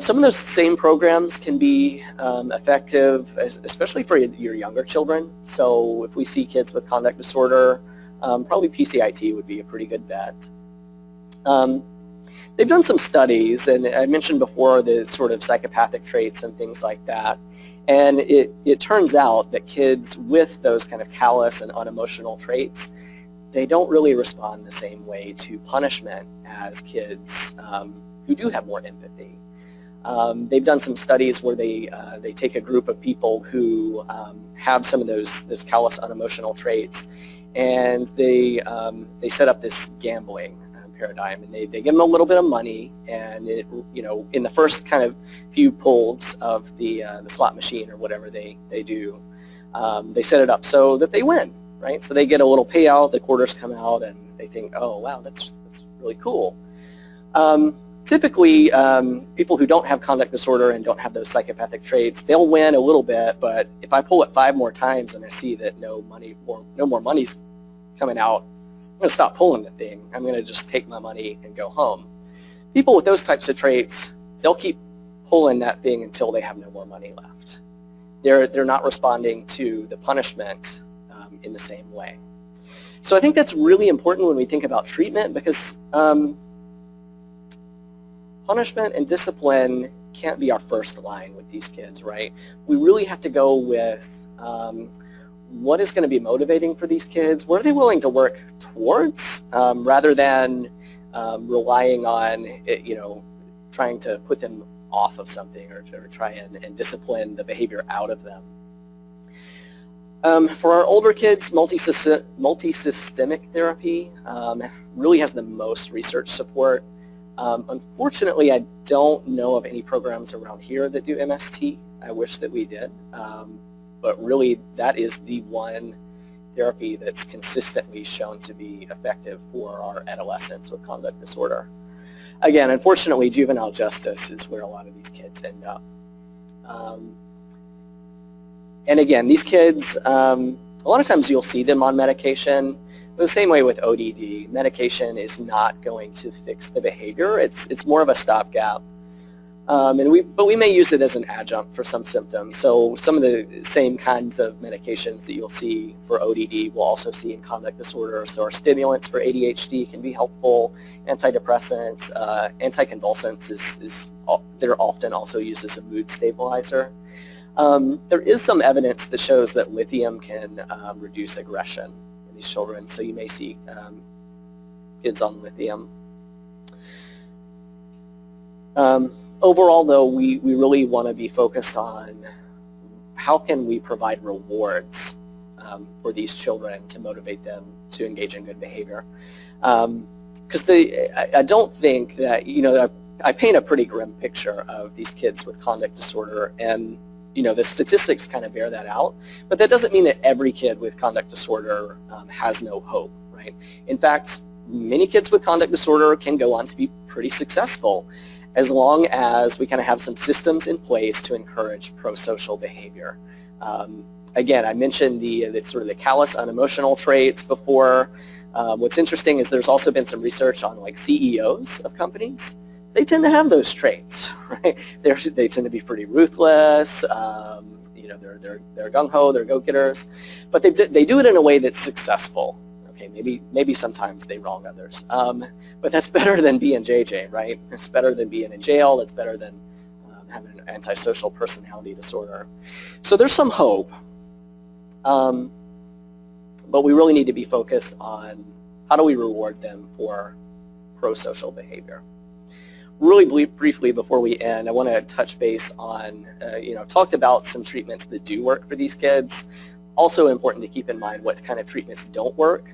Some of those same programs can be effective, especially for your younger children. So if we see kids with conduct disorder, probably PCIT would be a pretty good bet. They've done some studies, and I mentioned before the sort of psychopathic traits and things like that. And it turns out that kids with those kind of callous and unemotional traits, they don't really respond the same way to punishment as kids who do have more empathy. They've done some studies where they take a group of people who have some of those callous, unemotional traits, and they set up this gambling paradigm, and they give them a little bit of money, and in the first kind of few pulls of the slot machine or whatever they do, they set it up so that they win, right? So they get a little payout, the quarters come out, and they think, oh wow, that's really cool. Typically, people who don't have conduct disorder and don't have those psychopathic traits, they'll win a little bit, but if I pull it 5 more times and I see that no more money's coming out, I'm going to stop pulling the thing. I'm going to just take my money and go home. People with those types of traits, they'll keep pulling that thing until they have no more money left. They're not responding to the punishment in the same way. So I think that's really important when we think about treatment, because punishment and discipline can't be our first line with these kids, right? We really have to go with what is going to be motivating for these kids? What are they willing to work towards, rather than relying on trying to put them off of something or try and discipline the behavior out of them. For our older kids, multisystemic therapy really has the most research support. Unfortunately, I don't know of any programs around here that do MST. I wish that we did. But really, that is the one therapy that's consistently shown to be effective for our adolescents with conduct disorder. Again, unfortunately, juvenile justice is where a lot of these kids end up. And again, these kids, a lot of times you'll see them on medication. The same way with ODD, medication is not going to fix the behavior. It's more of a stopgap. But we may use it as an adjunct for some symptoms. So some of the same kinds of medications that you'll see for ODD we'll also see in conduct disorder. So our stimulants for ADHD can be helpful. Antidepressants, anticonvulsants they're often also used as a mood stabilizer. There is some evidence that shows that lithium can reduce aggression in these children. So you may see kids on lithium. Overall, though, we really want to be focused on how can we provide rewards for these children to motivate them to engage in good behavior. Because I don't think that, I paint a pretty grim picture of these kids with conduct disorder, and the statistics kind of bear that out, but that doesn't mean that every kid with conduct disorder has no hope, right? In fact, many kids with conduct disorder can go on to be pretty successful as long as we kind of have some systems in place to encourage pro-social behavior. Again, I mentioned the sort of the callous, unemotional traits before. What's interesting is there's also been some research on like CEOs of companies. They tend to have those traits, right? They tend to be pretty ruthless. They're gung-ho, they're go-getters, but they do it in a way that's successful. Okay, maybe sometimes they wrong others, but that's better than being JJ, right? It's better than being in jail. It's better than having an antisocial personality disorder. So there's some hope, but we really need to be focused on how do we reward them for pro-social behavior. Really briefly before we end, I want to touch base on, talked about some treatments that do work for these kids. Also important to keep in mind what kind of treatments don't work.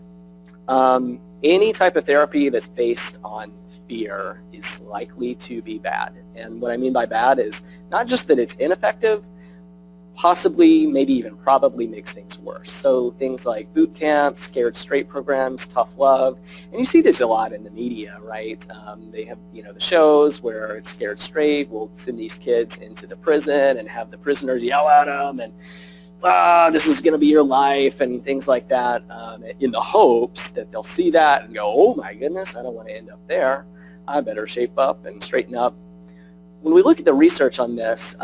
Any type of therapy that's based on fear is likely to be bad. And what I mean by bad is not just that it's ineffective, possibly, maybe even probably makes things worse. So things like boot camps, scared straight programs, tough love, and you see this a lot in the media, right? They have, the shows where it's scared straight. We'll send these kids into the prison and have the prisoners yell at them and, this is going to be your life and things like that, in the hopes that they'll see that and go, oh my goodness, I don't want to end up there. I better shape up and straighten up. When we look at the research on this,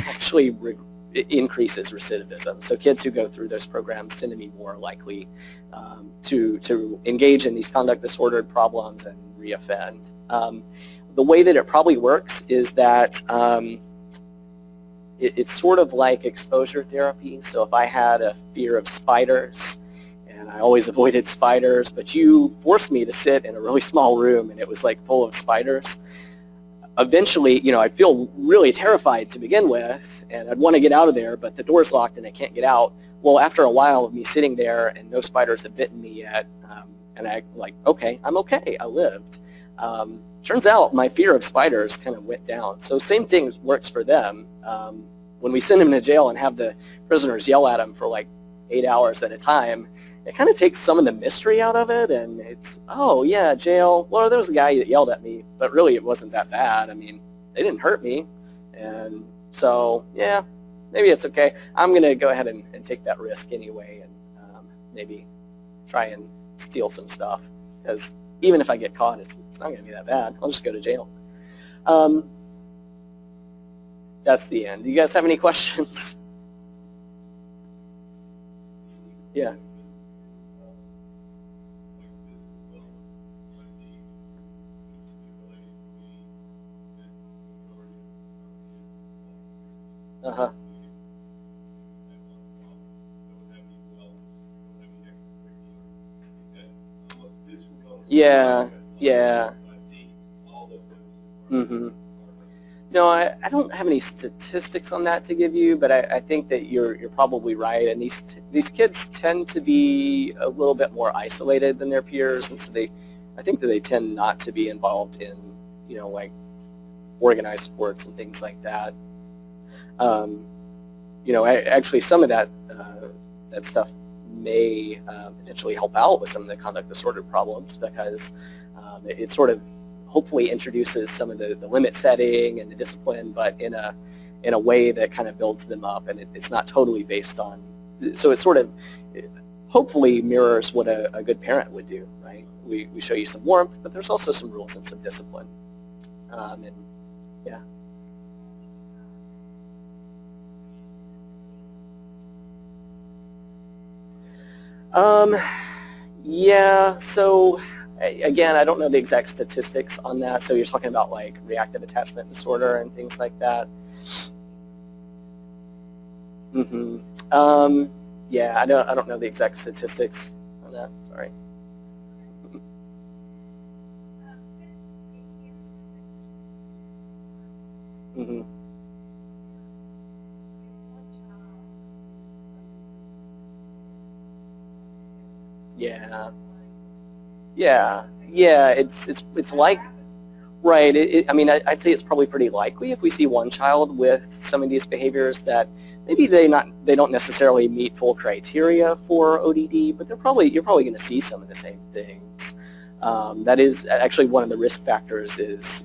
actually it increases recidivism. So kids who go through those programs tend to be more likely to engage in these conduct disordered problems and reoffend. The way that it probably works is that it's sort of like exposure therapy. So if I had a fear of spiders, and I always avoided spiders, but you forced me to sit in a really small room and it was like full of spiders, eventually, I'd feel really terrified to begin with, and I'd want to get out of there, but the door's locked and I can't get out. Well, after a while of me sitting there and no spiders have bitten me yet, and I'm okay, I lived. Turns out my fear of spiders kind of went down. So same thing works for them. When we send them to jail and have the prisoners yell at them for like 8 hours at a time, it kind of takes some of the mystery out of it, and it's, oh yeah, jail. Well, there was a guy that yelled at me, but really it wasn't that bad. I mean, they didn't hurt me, and so yeah, maybe it's okay. I'm going to go ahead and take that risk anyway, and maybe try and steal some stuff, because even if I get caught, it's not going to be that bad. I'll just go to jail. That's the end. Do you guys have any questions? Yeah. Uh-huh. Yeah. Mm-hmm. No, I don't have any statistics on that to give you, but I think that you're probably right. And these kids tend to be a little bit more isolated than their peers, and so I think that they tend not to be involved in, like organized sports and things like that. Actually, some of that stuff may potentially help out with some of the conduct disorder problems, because it sort of hopefully introduces some of the limit setting and the discipline, but in a way that kind of builds them up, and it's not totally based on, so it sort of hopefully mirrors what a good parent would do, right? We show you some warmth, but there's also some rules and some discipline. And yeah. Yeah, so again, I don't know the exact statistics on that. So you're talking about like reactive attachment disorder and things like that. Mm-hmm. Yeah, I don't know the exact statistics on that. Sorry. Mm-hmm. Yeah. Yeah. Yeah. It's like Right. I mean, I'd say it's probably pretty likely if we see one child with some of these behaviors that maybe they don't necessarily meet full criteria for ODD, but you're probably going to see some of the same things. That is actually one of the risk factors is,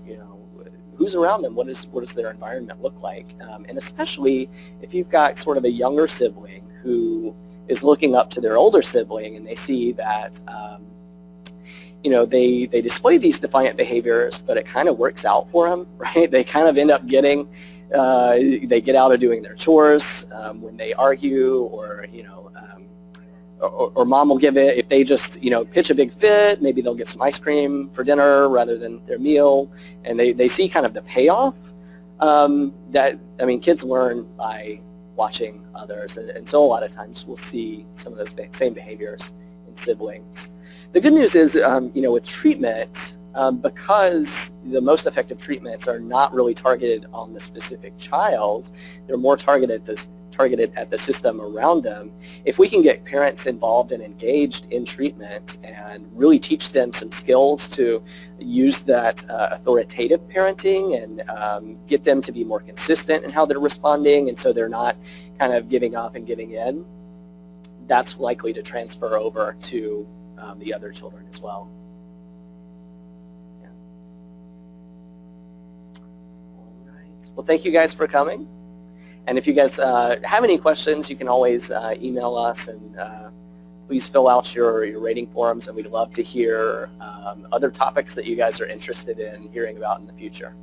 who's around them, what does their environment look like, and especially if you've got sort of a younger sibling who is looking up to their older sibling and they see that they display these defiant behaviors, but it kind of works out for them, right? They kind of end up getting, they get out of doing their chores when they argue, or mom will give it, if they just, pitch a big fit, maybe they'll get some ice cream for dinner rather than their meal, and they see kind of the payoff kids learn by watching others, and so a lot of times we'll see some of those same behaviors in siblings. The good news is, with treatment, because the most effective treatments are not really targeted on the specific child, they're more targeted at the system around them. If we can get parents involved and engaged in treatment and really teach them some skills to use that authoritative parenting and get them to be more consistent in how they're responding, and so they're not kind of giving up and giving in, that's likely to transfer over to the other children as well. Yeah. All right. Well, thank you guys for coming. And if you guys have any questions, you can always email us, and please fill out your rating forms, and we'd love to hear other topics that you guys are interested in hearing about in the future.